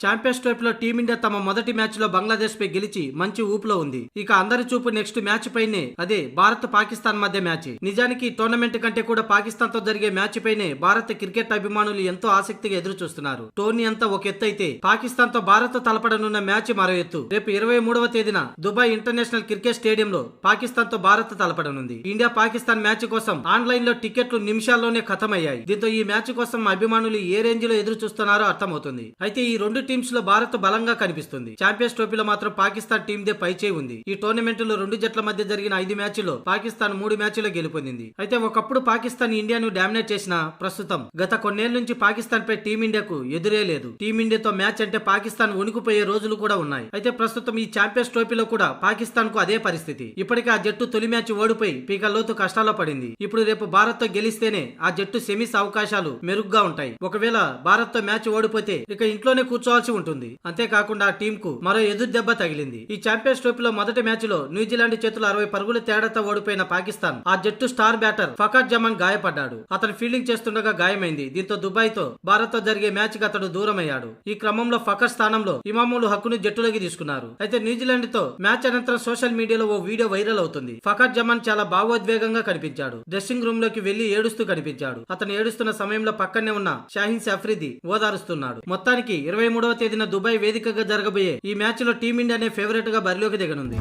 Champions ట్రోఫీలో team India తమ మొదటి మ్యాచ్ లో బంగ్లాదేశ్ పై గెలిచి మంచి ఊపులో ఉంది. ఇక అందరి చూపు నెక్స్ట్ మ్యాచ్ పైనే, అదే భారత్ పాకిస్తాన్ మధ్య మ్యాచ్. నిజానికి టోర్నమెంట్ కంటే కూడా పాకిస్తాన్ తో జరిగే మ్యాచ్ పైనే భారత క్రికెట్ అభిమానులు ఎంతో ఆసక్తిగా ఎదురు చూస్తున్నారు. టోర్నీ అంతా ఒక ఎత్తు అయితే పాకిస్తాన్ తో భారత్ తలపడనున్న మ్యాచ్ మరో ఎత్తు. రేపు 23వ తేదీన దుబాయ్ ఇంటర్నేషనల్ క్రికెట్ స్టేడియంలో పాకిస్తాన్ తో భారత్ తలపడనుంది. ఇండియా పాకిస్తాన్ మ్యాచ్ కోసం ఆన్లైన్ లో టికెట్లు నిమిషాల్లోనే ఖతమయ్యాయి. దీంతో ఈ మ్యాచ్ కోసం అభిమానులు ఏ రేంజ్ లో ఎదురు చూస్తున్నారో అర్థమవుతుంది. అయితే ఈ రెండు టీమ్స్ లో భారత్ బలంగా కనిపిస్తుంది. ఛాంపియన్స్ ట్రోఫీలో మాత్రం పాకిస్తాన్ టీమ్ దే పైచేయి ఉంది. ఈ టోర్నమెంట్ లో రెండు జట్ల మధ్య జరిగిన 5 మ్యాచ్ల్లో పాకిస్తాన్ 3 మ్యాచ్ల్లో గెలుపొందింది. అయితే ఒకప్పుడు పాకిస్తాన్ ఇండియాను డామినేట్ చేసిన ప్రస్తుతం గత కొన్నేళ్ల నుంచి పాకిస్తాన్ పై టీమిండియాకు ఎదురే లేదు. టీమిండియాతో మ్యాచ్ అంటే పాకిస్తాన్ వణికిపోయే రోజులు కూడా ఉన్నాయి. అయితే ప్రస్తుతం ఈ ఛాంపియన్స్ ట్రోఫీలో కూడా పాకిస్తాన్ కు అదే పరిస్థితి. ఇప్పటికే ఆ జట్టు తొలి మ్యాచ్ ఓడిపోయి పీకల్లోతు కష్టాల్లో పడింది. ఇప్పుడు రేపు భారత్ తో గెలిస్తేనే ఆ జట్టు సెమీస్ అవకాశాలు మెరుగ్గా ఉంటాయి. ఒకవేళ భారత్ తో మ్యాచ్ ఓడిపోతే ఇక ఇంట్లోనే కూర్చోవాల్సి ఉంటుంది. అంతేకాకుండా ఆ టీం కు మరో ఎదురు దెబ్బ తగిలింది. ఈ ఛాంపియన్స్ ట్రోఫీలో మొదటి మ్యాచ్ లో న్యూజిలాండ్ చేతులు 60 పరుగుల తేడాతో ఓడిపోయిన పాకిస్తాన్ ఆ జట్టు స్టార్ బ్యాటర్ ఫకర్ జమాన్ గాయపడ్డాడు. అతను ఫీల్డింగ్ చేస్తుండగా గాయమైంది. దీంతో దుబాయ్ తో భారత్ తో జరిగే మ్యాచ్ కి అతడు దూరమయ్యాడు. ఈ క్రమంలో ఫకర్ స్థానంలో ఇమాముల్ హక్కును జట్టులోకి తీసుకున్నారు. అయితే న్యూజిలాండ్ తో మ్యాచ్ అనంతరం సోషల్ మీడియాలో ఓ వీడియో వైరల్ అవుతుంది. ఫకర్ జమాన్ చాలా భావోద్వేగంగా కనిపించాడు. డ్రెస్సింగ్ రూమ్ లోకి వెళ్లి ఏడుస్తూ కనిపించాడు. అతను ఏడుస్తున్న సమయంలో పక్కనే ఉన్న షాహీన్ అఫ్రిది ఓదారుస్తున్నాడు. మొత్తానికి 23వ తేదీన దుబాయ్ వేదికగా జరగబోయే ఈ మ్యాచ్ లో టీమిండియానే ఫేవరెట్ గా బరిలోకి దిగనుంది.